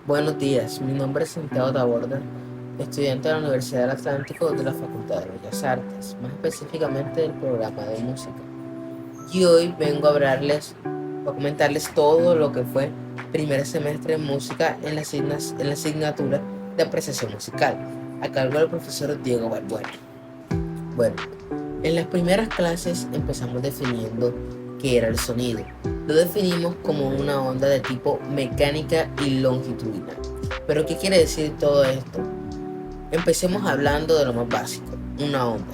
Buenos días, mi nombre es Santiago Taborda, estudiante de la Universidad del Atlántico de la Facultad de Bellas Artes, más específicamente del programa de música. Y hoy vengo a hablarles, a comentarles todo lo que fue primer semestre de música en la asignatura de apreciación musical, a cargo del profesor Diego Balbuena. Bueno, en las primeras clases empezamos definiendo qué era el sonido. Lo definimos como una onda de tipo mecánica y longitudinal. ¿Pero qué quiere decir todo esto? Empecemos hablando de lo más básico, una onda.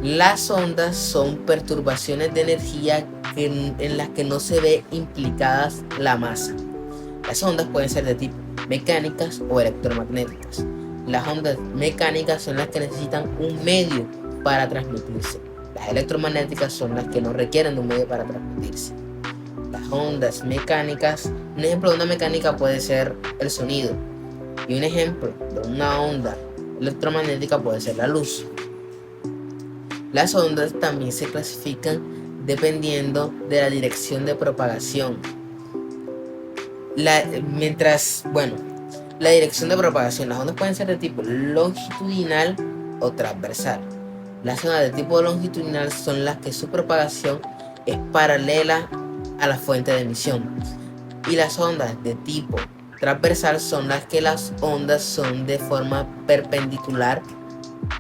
Las ondas son perturbaciones de energía en las que no se ve implicadas la masa. Las ondas pueden ser de tipo mecánicas o electromagnéticas. Las ondas mecánicas son las que necesitan un medio para transmitirse. Las electromagnéticas son las que no requieren de un medio para transmitirse. Las ondas mecánicas, un ejemplo de una mecánica puede ser el sonido, y un ejemplo de una onda electromagnética puede ser la luz. Las ondas también se clasifican dependiendo de la dirección de propagación. La dirección de propagación, las ondas pueden ser de tipo longitudinal o transversal. Las ondas de tipo longitudinal son las que su propagación es paralela a la fuente de emisión, y las ondas de tipo transversal son las que las ondas son de forma perpendicular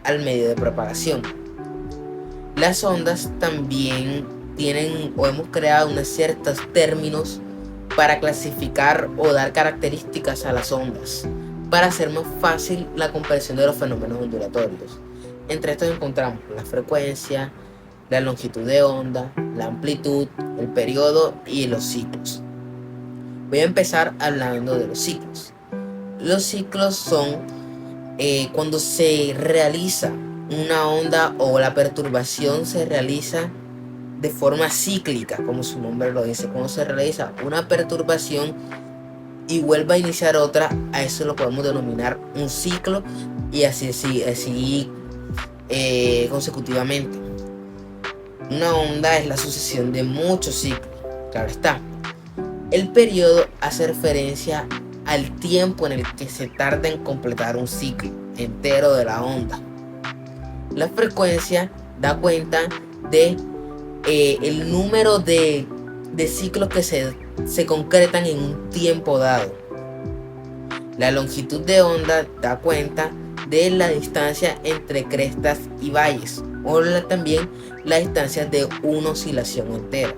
al medio de propagación. Las ondas también tienen o hemos creado unos ciertos términos para clasificar o dar características a las ondas, para hacer más fácil la comprensión de los fenómenos ondulatorios. Entre estos encontramos la frecuencia, la longitud de onda, la amplitud, el periodo y los ciclos. Voy a empezar hablando de los ciclos. Los ciclos son cuando se realiza una onda o la perturbación se realiza de forma cíclica, como su nombre lo dice. Cuando se realiza una perturbación y vuelve a iniciar otra, a eso lo podemos denominar un ciclo, y así consecutivamente. Una onda es la sucesión de muchos ciclos, claro está. El periodo hace referencia al tiempo en el que se tarda en completar un ciclo entero de la onda. La frecuencia da cuenta de el número de ciclos que se concretan en un tiempo dado. La longitud de onda da cuenta de la distancia entre crestas y valles, o también la distancia de una oscilación entera.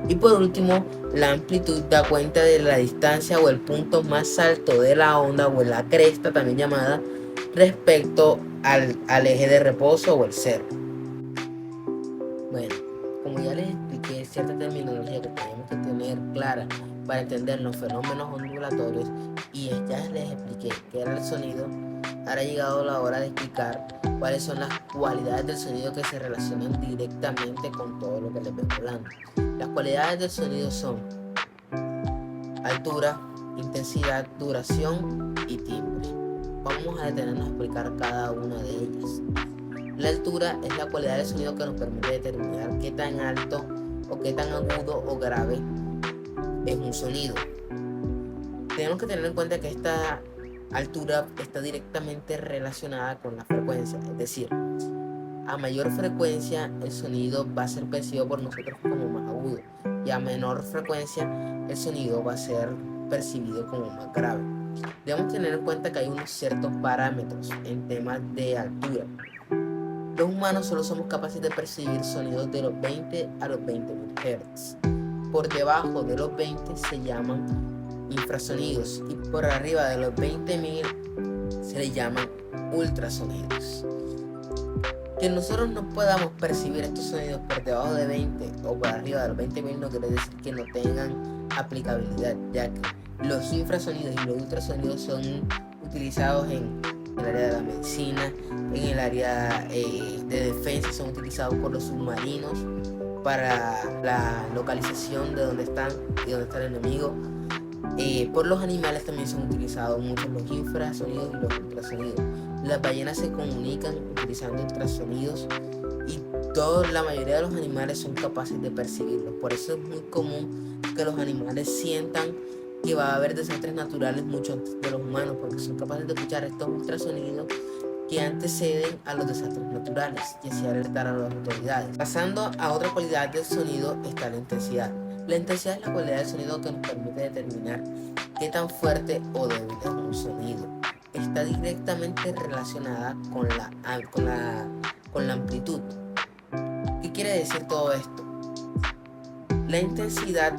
Y por último, la amplitud da cuenta de la distancia o el punto más alto de la onda o la cresta, también llamada, respecto al eje de reposo o el cero. Bueno, como ya les expliqué cierta terminología que tenemos que tener clara para entender los fenómenos ondulatorios, y ya les expliqué qué era el sonido, ahora ha llegado la hora de explicar cuáles son las cualidades del sonido que se relacionan directamente con todo lo que les vengo hablando. Las cualidades del sonido son altura, intensidad, duración y timbre. Vamos a detenernos a explicar cada una de ellas. La altura es la cualidad del sonido que nos permite determinar qué tan alto o qué tan agudo o grave es un sonido. Tenemos que tener en cuenta que esta altura está directamente relacionada con la frecuencia, es decir, a mayor frecuencia el sonido va a ser percibido por nosotros como más agudo, y a menor frecuencia el sonido va a ser percibido como más grave. Debemos tener en cuenta que hay unos ciertos parámetros en temas de altura. Los humanos solo somos capaces de percibir sonidos de los 20 a los 20.000 Hz. Por debajo de los 20 se llaman infrasonidos, y por arriba de los 20.000 se le llaman ultrasonidos. Que nosotros no podamos percibir estos sonidos por debajo de 20 o por arriba de los 20.000 no quiere decir que no tengan aplicabilidad, ya que los infrasonidos y los ultrasonidos son utilizados en el área de la medicina, en el área de defensa, son utilizados por los submarinos para la localización de dónde están y dónde está el enemigo. Por los animales también son utilizados mucho los infrasonidos y los ultrasonidos. Las ballenas se comunican utilizando ultrasonidos, y la mayoría de los animales son capaces de percibirlos. Por eso es muy común que los animales sientan que va a haber desastres naturales mucho antes de los humanos, porque son capaces de escuchar estos ultrasonidos que anteceden a los desastres naturales y así alertar a las autoridades. Pasando a otra cualidad del sonido está la intensidad. La intensidad es la cualidad del sonido que nos permite determinar qué tan fuerte o débil es un sonido. Está directamente relacionada con la amplitud. ¿Qué quiere decir todo esto? La intensidad,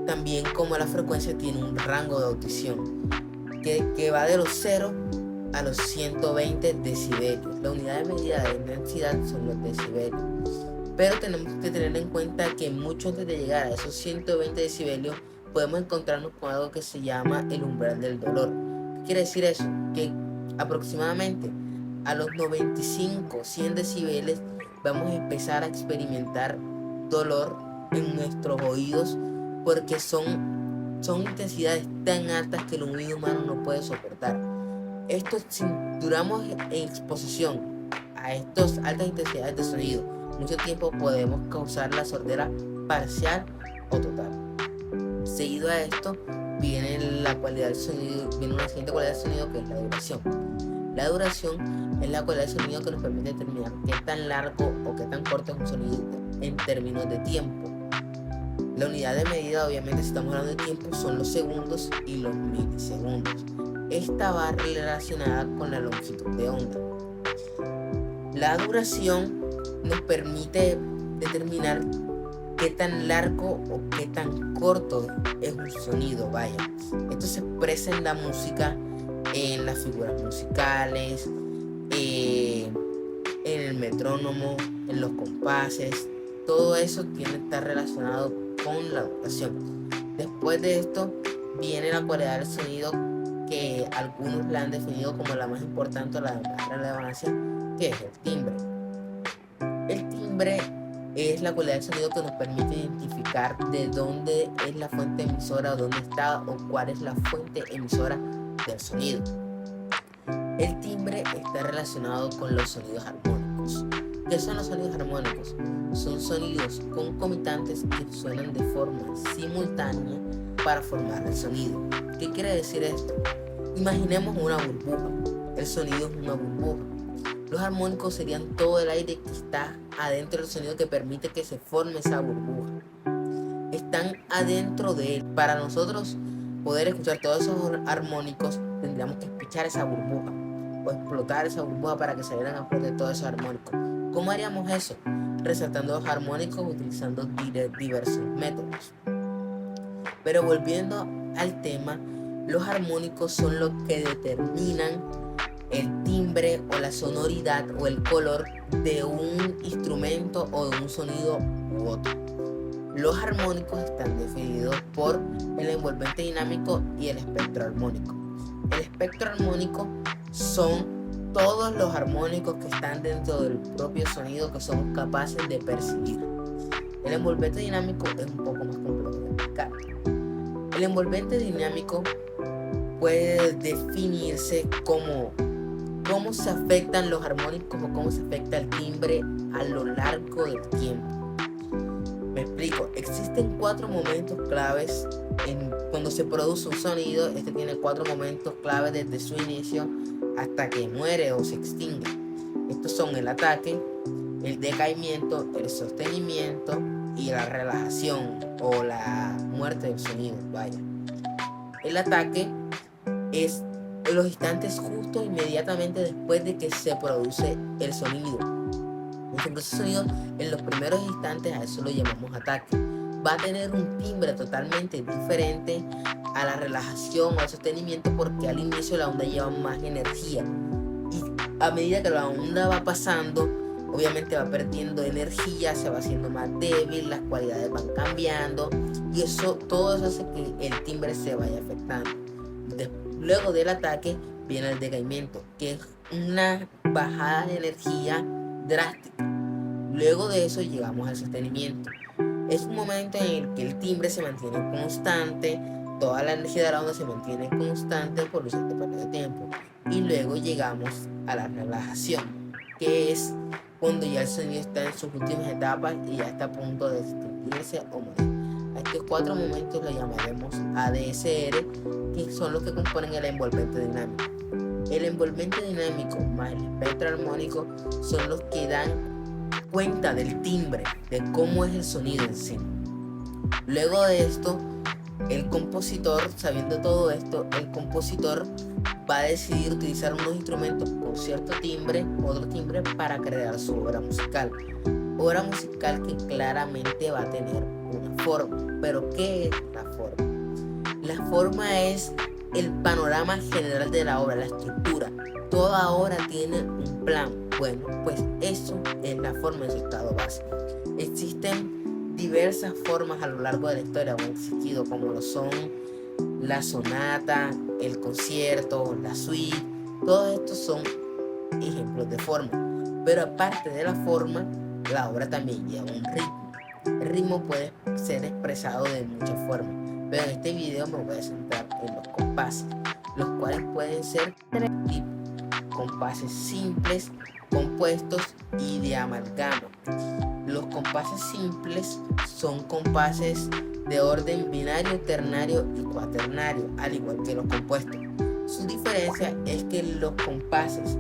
también como la frecuencia, tiene un rango de audición que va de los 0 a los 120 decibelios. La unidad de medida de intensidad son los decibelios. Pero tenemos que tener en cuenta que mucho antes de llegar a esos 120 decibelios podemos encontrarnos con algo que se llama el umbral del dolor. ¿Qué quiere decir eso? Que aproximadamente a los 95, 100 decibeles vamos a empezar a experimentar dolor en nuestros oídos, porque son intensidades tan altas que el oído humano no puede soportar. Esto, si duramos en exposición a estas altas intensidades de sonido mucho tiempo, podemos causar la sordera parcial o total. Seguido a esto viene la cualidad del sonido, viene una siguiente cualidad del sonido, que es la duración. La duración es la cualidad del sonido que nos permite determinar qué tan largo o qué tan corto es un sonido en términos de tiempo. La unidad de medida, obviamente, si estamos hablando de tiempo, son los segundos y los milisegundos. Esta va relacionada con la longitud de onda. La duración nos permite determinar qué tan largo o qué tan corto es un sonido, vaya. Esto se expresa en la música, en las figuras musicales, en el metrónomo, en los compases. Todo eso tiene que estar relacionado con la duración. Después de esto viene la cualidad del sonido, que algunos la han definido como la más importante o la de más relevancia, que es el timbre. El timbre es la cualidad del sonido que nos permite identificar de dónde es la fuente emisora, o dónde está o cuál es la fuente emisora del sonido. El timbre está relacionado con los sonidos armónicos. ¿Qué son los sonidos armónicos? Son sonidos concomitantes que suenan de forma simultánea para formar el sonido. ¿Qué quiere decir esto? Imaginemos una burbuja. El sonido es una burbuja. Los armónicos serían todo el aire que está adentro del sonido, que permite que se forme esa burbuja. Están adentro de él. Para nosotros poder escuchar todos esos armónicos, tendríamos que espichar esa burbuja o explotar esa burbuja para que salieran a flote todos esos armónicos. ¿Cómo haríamos eso? Resaltando los armónicos utilizando diversos métodos. Pero volviendo al tema, los armónicos son los que determinan el timbre o la sonoridad o el color de un instrumento o de un sonido u otro. Los armónicos están definidos por el envolvente dinámico y el espectro armónico. El espectro armónico son todos los armónicos que están dentro del propio sonido que somos capaces de percibir. El envolvente dinámico es un poco más complejo de explicar. El envolvente dinámico puede definirse como cómo se afectan los armónicos o cómo se afecta el timbre a lo largo del tiempo. Me explico. Existen 4 momentos claves cuando se produce un sonido. Este tiene 4 momentos claves desde su inicio hasta que muere o se extingue. Estos son el ataque, el decaimiento, el sostenimiento y la relajación o la muerte del sonido. Vaya. El ataque es en los instantes justo inmediatamente después de que se produce el sonido. Cuando se produce el sonido, en los primeros instantes, a eso lo llamamos ataque. Va a tener un timbre totalmente diferente a la relajación o al sostenimiento, porque al inicio la onda lleva más energía y a medida que la onda va pasando, obviamente va perdiendo energía, se va haciendo más débil, las cualidades van cambiando y todo eso hace que el timbre se vaya afectando. Luego del ataque viene el decaimiento, que es una bajada de energía drástica. Luego de eso llegamos al sostenimiento. Es un momento en el que el timbre se mantiene constante, toda la energía de la onda se mantiene constante por un cierto periodo de tiempo. Y luego llegamos a la relajación, que es cuando ya el sonido está en sus últimas etapas y ya está a punto de extinguirse o morir. A estos 4 momentos los llamaremos ADSR, que son los que componen el envolvente dinámico. El envolvente dinámico más el espectro armónico son los que dan cuenta del timbre, de cómo es el sonido en sí. Luego de esto, el compositor, sabiendo todo esto, el compositor va a decidir utilizar unos instrumentos con cierto timbre, otro timbre, para crear su obra musical. Obra musical que claramente va a tener una forma. ¿Pero qué es la forma? La forma es el panorama general de la obra, la estructura. Toda obra tiene un plan. Bueno, pues eso es la forma en su estado básico. Existen diversas formas a lo largo de la historia, o han existido, como lo son la sonata, el concierto, la suite. Todos estos son ejemplos de forma. Pero aparte de la forma, la obra también lleva un ritmo. El ritmo puede ser expresado de muchas formas, pero en este video me voy a centrar en los compases, los cuales pueden ser 3 tipos: compases simples, compuestos y de amalgama. Los compases simples son compases de orden binario, ternario y cuaternario, al igual que los compuestos. Su diferencia es que los compases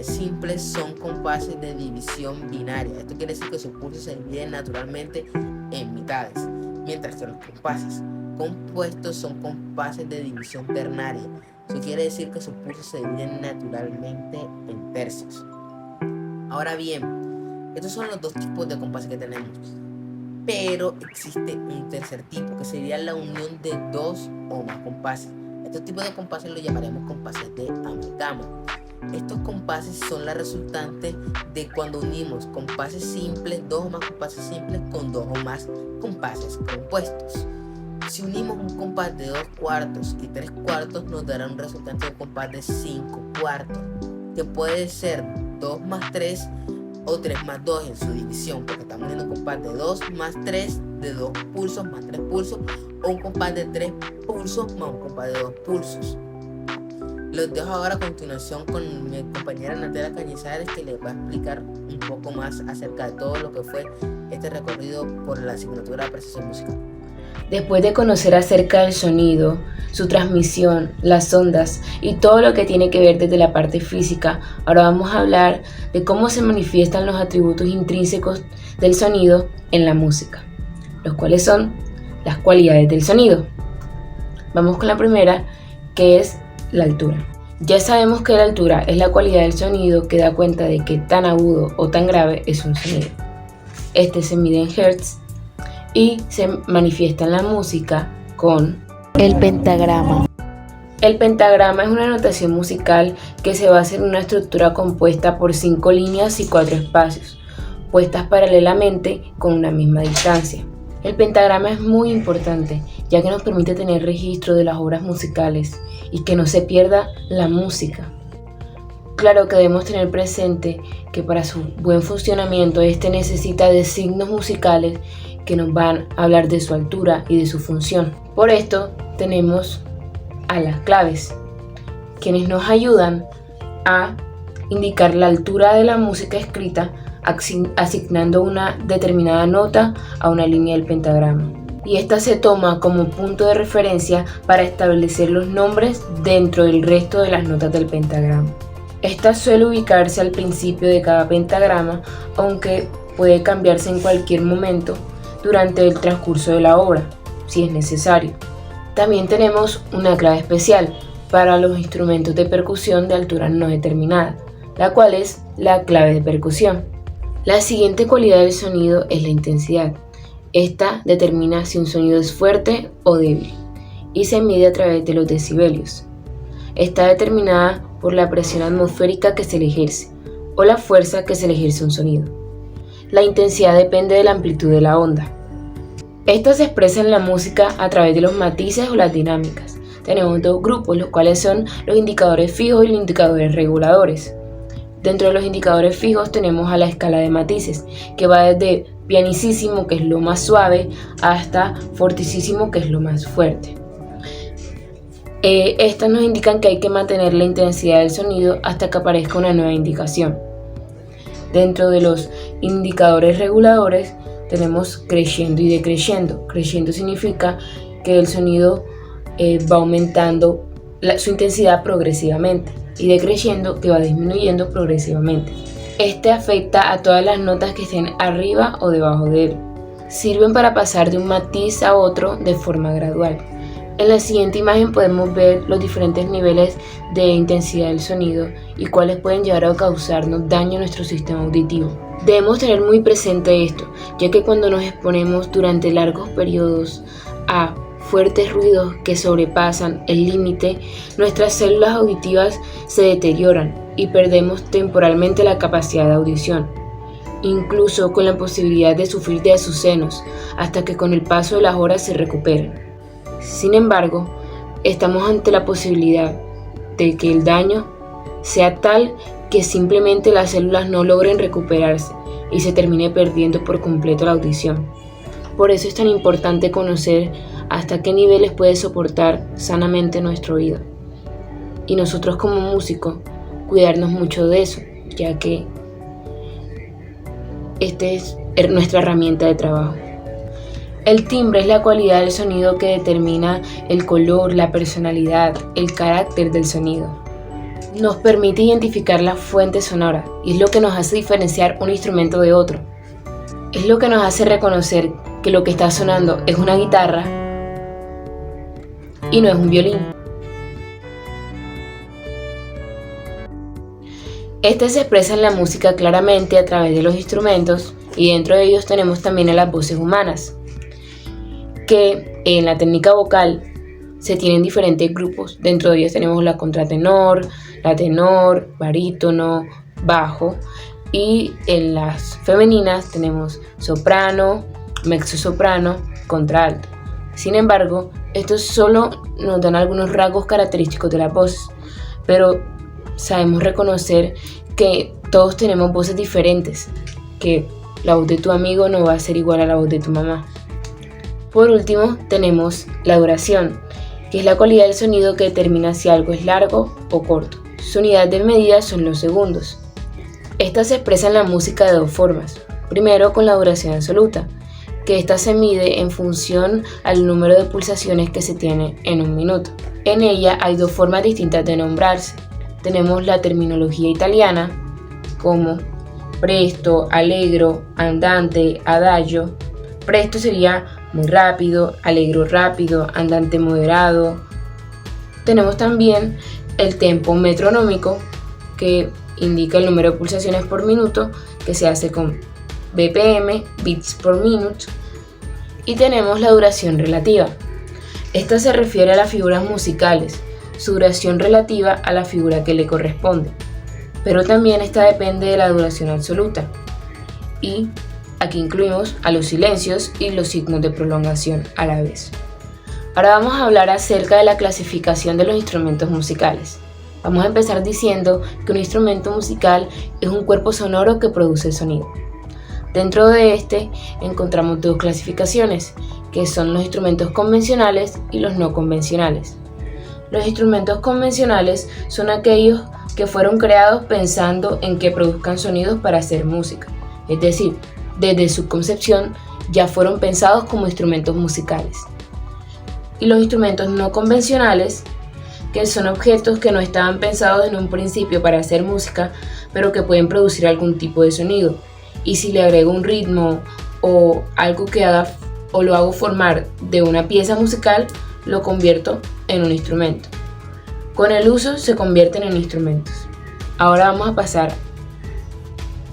simples son compases de división binaria. Esto quiere decir que sus pulsos se dividen naturalmente en mitades, mientras que los compases compuestos son compases de división ternaria. Eso quiere decir que sus pulsos se dividen naturalmente en tercios. Ahora bien, estos son los 2 tipos de compases que tenemos, pero existe un tercer tipo, que sería la unión de 2 o más compases. Estos tipos de compases los llamaremos compases de amalgama. Estos compases son la resultante de cuando unimos compases simples, 2 o más compases simples, con 2 o más compases compuestos. Si unimos un compás de 2 cuartos y 3 cuartos, nos dará un resultante de compás de 5 cuartos, que puede ser 2 más 3 o 3 más 2 en su división, porque estamos viendo un compás de 2 más 3, de 2 pulsos más 3 pulsos, o un compás de 3 pulsos más un compás de 2 pulsos. Los dejo ahora a continuación con mi compañera Natalia Cañizares, que les va a explicar un poco más acerca de todo lo que fue este recorrido por la asignatura de apreciación musical. Después de conocer acerca del sonido, su transmisión, las ondas y todo lo que tiene que ver desde la parte física, ahora vamos a hablar de cómo se manifiestan los atributos intrínsecos del sonido en la música, los cuales son las cualidades del sonido. Vamos con la primera, que es la altura. Ya sabemos que la altura es la cualidad del sonido que da cuenta de qué tan agudo o tan grave es un sonido. Este se mide en hertz y se manifiesta en la música con el pentagrama. El pentagrama es una notación musical que se basa en una estructura compuesta por 5 líneas y 4 espacios, puestas paralelamente con una misma distancia. El pentagrama es muy importante, ya que nos permite tener registro de las obras musicales y que no se pierda la música. Claro que debemos tener presente que para su buen funcionamiento este necesita de signos musicales que nos van a hablar de su altura y de su función. Por esto tenemos a las claves, quienes nos ayudan a indicar la altura de la música escrita asignando una determinada nota a una línea del pentagrama. Y esta se toma como punto de referencia para establecer los nombres dentro del resto de las notas del pentagrama. Esta suele ubicarse al principio de cada pentagrama, aunque puede cambiarse en cualquier momento durante el transcurso de la obra, si es necesario. También tenemos una clave especial para los instrumentos de percusión de altura no determinada, la cual es la clave de percusión. La siguiente cualidad del sonido es la intensidad. Esta determina si un sonido es fuerte o débil y se mide a través de los decibelios. Está determinada por la presión atmosférica que se le ejerce o la fuerza que se le ejerce a un sonido. La intensidad depende de la amplitud de la onda. Esta se expresa en la música a través de los matices o las dinámicas. Tenemos 2 grupos, los cuales son los indicadores fijos y los indicadores reguladores. Dentro de los indicadores fijos tenemos a la escala de matices, que va desde pianicísimo, que es lo más suave, hasta fortísimo, que es lo más fuerte. Estas nos indican que hay que mantener la intensidad del sonido hasta que aparezca una nueva indicación. Dentro de los indicadores reguladores tenemos creciendo y decreciendo. Creciendo significa que el sonido va aumentando su intensidad progresivamente y decreciendo que va disminuyendo progresivamente. Este afecta a todas las notas que estén arriba o debajo de él. Sirven para pasar de un matiz a otro de forma gradual. En la siguiente imagen podemos ver los diferentes niveles de intensidad del sonido y cuáles pueden llegar a causarnos daño a nuestro sistema auditivo. Debemos tener muy presente esto, ya que cuando nos exponemos durante largos periodos a fuertes ruidos que sobrepasan el límite, nuestras células auditivas se deterioran y perdemos temporalmente la capacidad de audición, incluso con la posibilidad de sufrir de azucenos, hasta que con el paso de las horas se recuperen. Sin embargo, estamos ante la posibilidad de que el daño sea tal que simplemente las células no logren recuperarse y se termine perdiendo por completo la audición. Por eso es tan importante conocer hasta qué niveles puede soportar sanamente nuestro oído. Y nosotros como músicos, cuidarnos mucho de eso, ya que esta es nuestra herramienta de trabajo. El timbre es la cualidad del sonido que determina el color, la personalidad, el carácter del sonido. Nos permite identificar la fuente sonora y es lo que nos hace diferenciar un instrumento de otro. Es lo que nos hace reconocer que lo que está sonando es una guitarra y no es un violín. Este se expresa en la música claramente a través de los instrumentos y dentro de ellos tenemos también a las voces humanas, que en la técnica vocal se tienen diferentes grupos. Dentro de ellos tenemos la contratenor, la tenor, barítono, bajo, y en las femeninas tenemos soprano, mezzosoprano, contralto. Sin embargo, estos solo nos dan algunos rasgos característicos de la voz, pero sabemos reconocer que todos tenemos voces diferentes, que la voz de tu amigo no va a ser igual a la voz de tu mamá. Por último, tenemos la duración, que es la cualidad del sonido que determina si algo es largo o corto. Su unidad de medida son los segundos. Esta se expresa en la música de dos formas. Primero, con la duración absoluta, que esta se mide en función al número de pulsaciones que se tiene en un minuto. En ella hay dos formas distintas de nombrarse. Tenemos la terminología italiana, como presto, allegro, andante, adagio. Presto sería muy rápido, allegro rápido, andante moderado. Tenemos también el tempo metronómico, que indica el número de pulsaciones por minuto, que se hace con BPM, beats por minute. Y tenemos la duración relativa. Esta se refiere a las figuras musicales, su duración relativa a la figura que le corresponde. Pero también esta depende de la duración absoluta. Y aquí incluimos a los silencios y los signos de prolongación a la vez. Ahora vamos a hablar acerca de la clasificación de los instrumentos musicales. Vamos a empezar diciendo que un instrumento musical es un cuerpo sonoro que produce sonido. Dentro de este encontramos dos clasificaciones, que son los instrumentos convencionales y los no convencionales. Los instrumentos convencionales son aquellos que fueron creados pensando en que produzcan sonidos para hacer música, es decir, desde su concepción ya fueron pensados como instrumentos musicales. Y los instrumentos no convencionales, que son objetos que no estaban pensados en un principio para hacer música, pero que pueden producir algún tipo de sonido. Y si le agrego un ritmo o algo que haga o lo hago formar de una pieza musical, lo convierto en un instrumento. Con el uso se convierten en instrumentos. Ahora vamos a pasar,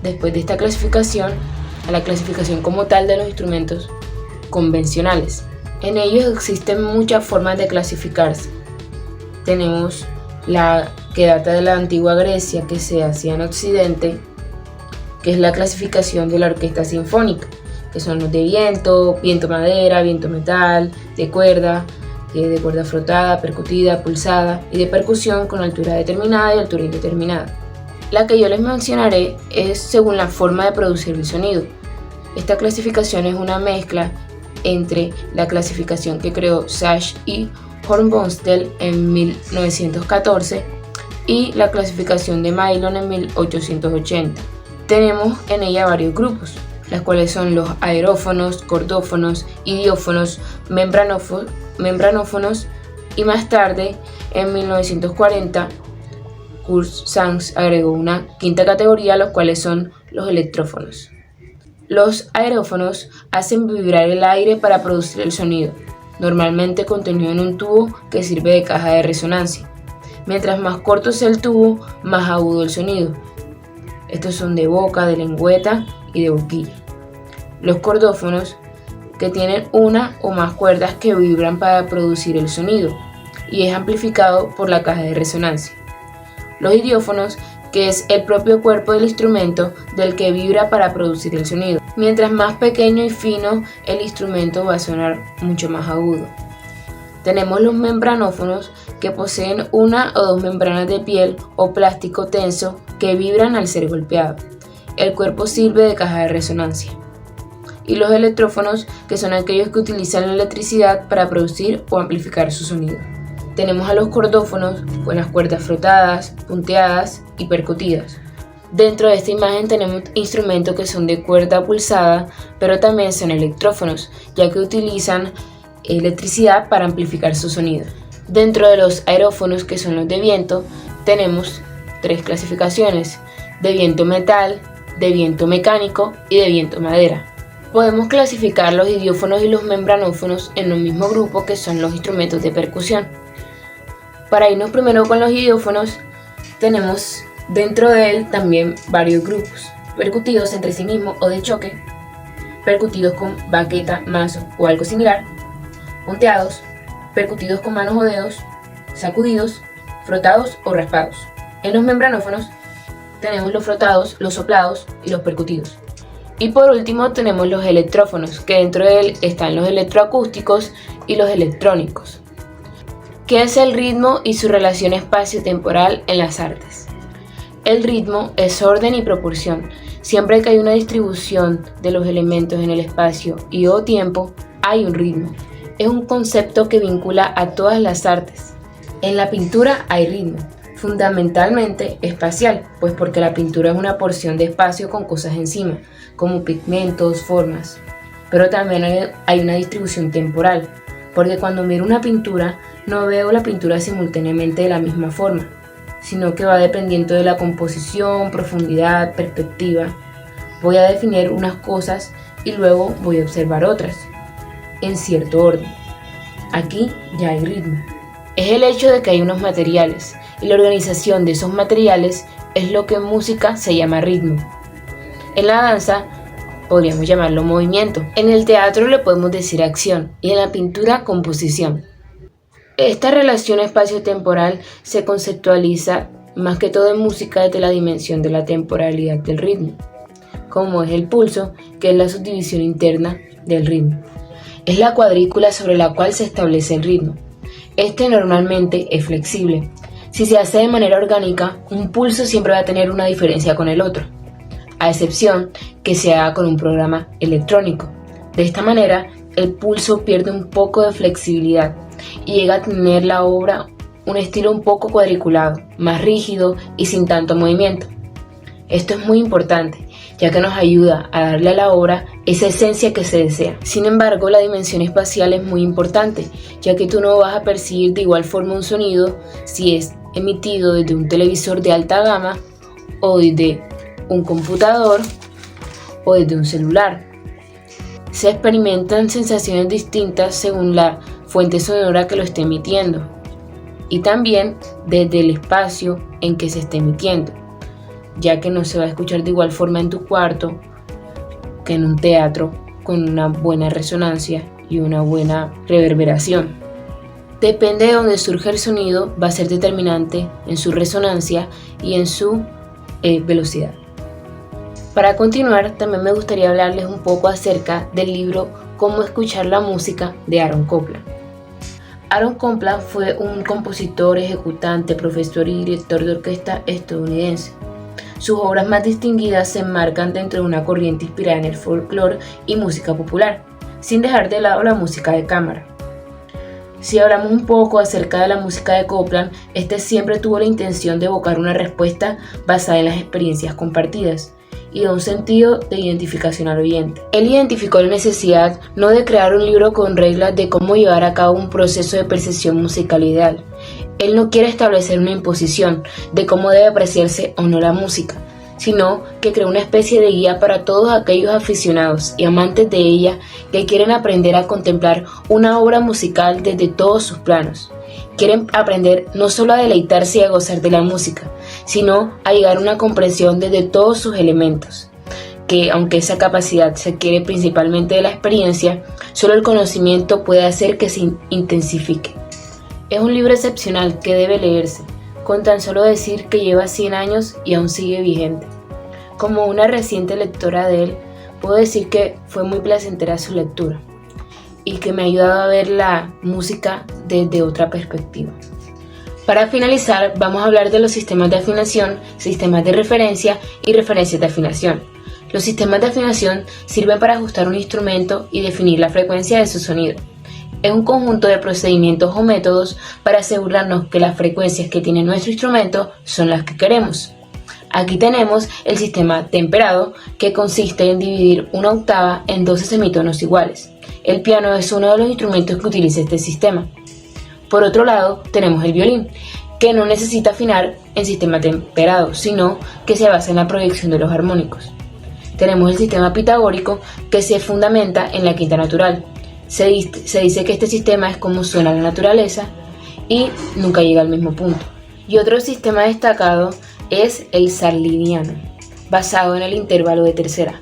después de esta clasificación, a la clasificación como tal de los instrumentos convencionales. En ellos existen muchas formas de clasificarse. Tenemos la que data de la antigua Grecia, que se hacía en Occidente, que es la clasificación de la orquesta sinfónica, que son los de viento, viento madera, viento metal, de cuerda frotada, percutida, pulsada y de percusión con altura determinada y altura indeterminada. La que yo les mencionaré es según la forma de producir el sonido. Esta clasificación es una mezcla entre la clasificación que creó Sachs y Hornbostel en 1914 y la clasificación de Maillon en 1880. Tenemos en ella varios grupos, las cuales son los aerófonos, cordófonos, idiófonos, membranófonos, y más tarde, en 1940, Kurt Sachs agregó una quinta categoría, los cuales son los electrófonos. Los aerófonos hacen vibrar el aire para producir el sonido, normalmente contenido en un tubo que sirve de caja de resonancia. Mientras más corto sea el tubo, más agudo el sonido. Estos son de boca, de lengüeta y de boquilla. Los cordófonos, que tienen una o más cuerdas que vibran para producir el sonido y es amplificado por la caja de resonancia. Los idiófonos, que es el propio cuerpo del instrumento del que vibra para producir el sonido. Mientras más pequeño y fino el instrumento, va a sonar mucho más agudo. Tenemos los membranófonos, que poseen una o dos membranas de piel o plástico tenso que vibran al ser golpeado. El cuerpo sirve de caja de resonancia. Y los electrófonos, que son aquellos que utilizan la electricidad para producir o amplificar su sonido. Tenemos a los cordófonos con las cuerdas frotadas, punteadas y percutidas. Dentro de esta imagen tenemos instrumentos que son de cuerda pulsada, pero también son electrófonos, ya que utilizan electricidad para amplificar su sonido. Dentro de los aerófonos, que son los de viento, tenemos tres clasificaciones: de viento metal, de viento mecánico y de viento madera. Podemos clasificar los idiófonos y los membranófonos en un mismo grupo, que son los instrumentos de percusión. Para irnos primero con los idiófonos, tenemos dentro de él también varios grupos: percutidos entre sí mismos o de choque, percutidos con baqueta, mazo o algo similar, punteados, percutidos con manos o dedos, sacudidos, frotados o raspados. En los membranófonos tenemos los frotados, los soplados y los percutidos. Y por último tenemos los electrófonos, que dentro de él están los electroacústicos y los electrónicos. ¿Qué es el ritmo y su relación espacio-temporal en las artes? El ritmo es orden y proporción. Siempre que hay una distribución de los elementos en el espacio y o tiempo, hay un ritmo. Es un concepto que vincula a todas las artes. En la pintura hay ritmo, fundamentalmente espacial, pues porque la pintura es una porción de espacio con cosas encima, como pigmentos, formas. Pero también hay una distribución temporal, porque cuando miro una pintura no veo la pintura simultáneamente de la misma forma, sino que va dependiendo de la composición, profundidad, perspectiva. Voy a definir unas cosas y luego voy a observar otras, en cierto orden. Aquí ya hay ritmo. Es el hecho de que hay unos materiales, y la organización de esos materiales es lo que en música se llama ritmo. En la danza podríamos llamarlo movimiento. En el teatro le podemos decir acción y en la pintura composición. Esta relación espacio-temporal se conceptualiza más que todo en música desde la dimensión de la temporalidad del ritmo, como es el pulso, que es la subdivisión interna del ritmo. Es la cuadrícula sobre la cual se establece el ritmo. Este normalmente es flexible. Si se hace de manera orgánica, un pulso siempre va a tener una diferencia con el otro, a excepción que se haga con un programa electrónico. De esta manera, el pulso pierde un poco de flexibilidad y llega a tener la obra un estilo un poco cuadriculado, más rígido y sin tanto movimiento. Esto es muy importante, ya que nos ayuda a darle a la obra esa esencia que se desea. Sin embargo, la dimensión espacial es muy importante, ya que tú no vas a percibir de igual forma un sonido si es emitido desde un televisor de alta gama o desde un computador o desde un celular. Se experimentan sensaciones distintas según la fuente sonora que lo esté emitiendo y también desde el espacio en que se esté emitiendo, ya que no se va a escuchar de igual forma en tu cuarto que en un teatro con una buena resonancia y una buena reverberación. Depende de donde surja el sonido, va a ser determinante en su resonancia y en su velocidad. Para continuar, también me gustaría hablarles un poco acerca del libro Cómo escuchar la música de Aaron Copland. Aaron Copland fue un compositor, ejecutante, profesor y director de orquesta estadounidense. Sus obras más distinguidas se enmarcan dentro de una corriente inspirada en el folclore y música popular, sin dejar de lado la música de cámara. Si hablamos un poco acerca de la música de Copland, este siempre tuvo la intención de evocar una respuesta basada en las experiencias compartidas y da un sentido de identificación al oyente. Él identificó la necesidad no de crear un libro con reglas de cómo llevar a cabo un proceso de percepción musical ideal. Él no quiere establecer una imposición de cómo debe apreciarse o no la música, sino que crea una especie de guía para todos aquellos aficionados y amantes de ella que quieren aprender a contemplar una obra musical desde todos sus planos. Quieren aprender no solo a deleitarse y a gozar de la música, sino a llegar a una comprensión desde todos sus elementos, que aunque esa capacidad se adquiere principalmente de la experiencia, solo el conocimiento puede hacer que se intensifique. Es un libro excepcional que debe leerse, con tan solo decir que lleva 100 años y aún sigue vigente. Como una reciente lectora de él, puedo decir que fue muy placentera su lectura y que me ha ayudado a ver la música desde otra perspectiva. Para finalizar, vamos a hablar de los sistemas de afinación, sistemas de referencia y referencias de afinación. Los sistemas de afinación sirven para ajustar un instrumento y definir la frecuencia de su sonido. Es un conjunto de procedimientos o métodos para asegurarnos que las frecuencias que tiene nuestro instrumento son las que queremos. Aquí tenemos el sistema temperado, que consiste en dividir una octava en 12 semitonos iguales. El piano es uno de los instrumentos que utiliza este sistema. Por otro lado, tenemos el violín, que no necesita afinar en sistema temperado, sino que se basa en la proyección de los armónicos. Tenemos el sistema pitagórico, que se fundamenta en la quinta natural. Se dice que este sistema es como suena la naturaleza y nunca llega al mismo punto. Y otro sistema destacado es el saliniano, basado en el intervalo de tercera.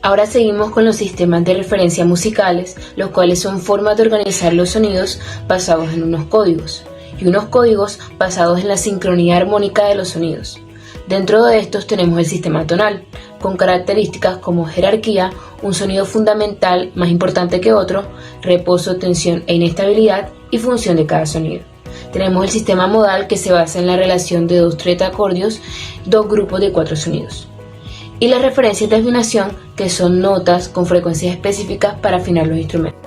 Ahora seguimos con los sistemas de referencia musicales, los cuales son formas de organizar los sonidos basados en unos códigos, y unos códigos basados en la sincronía armónica de los sonidos. Dentro de estos tenemos el sistema tonal, con características como jerarquía, un sonido fundamental más importante que otro, reposo, tensión e inestabilidad y función de cada sonido. Tenemos el sistema modal, que se basa en la relación de dos tretacordios, dos grupos de 4 sonidos. Y las referencias de afinación, que son notas con frecuencias específicas para afinar los instrumentos.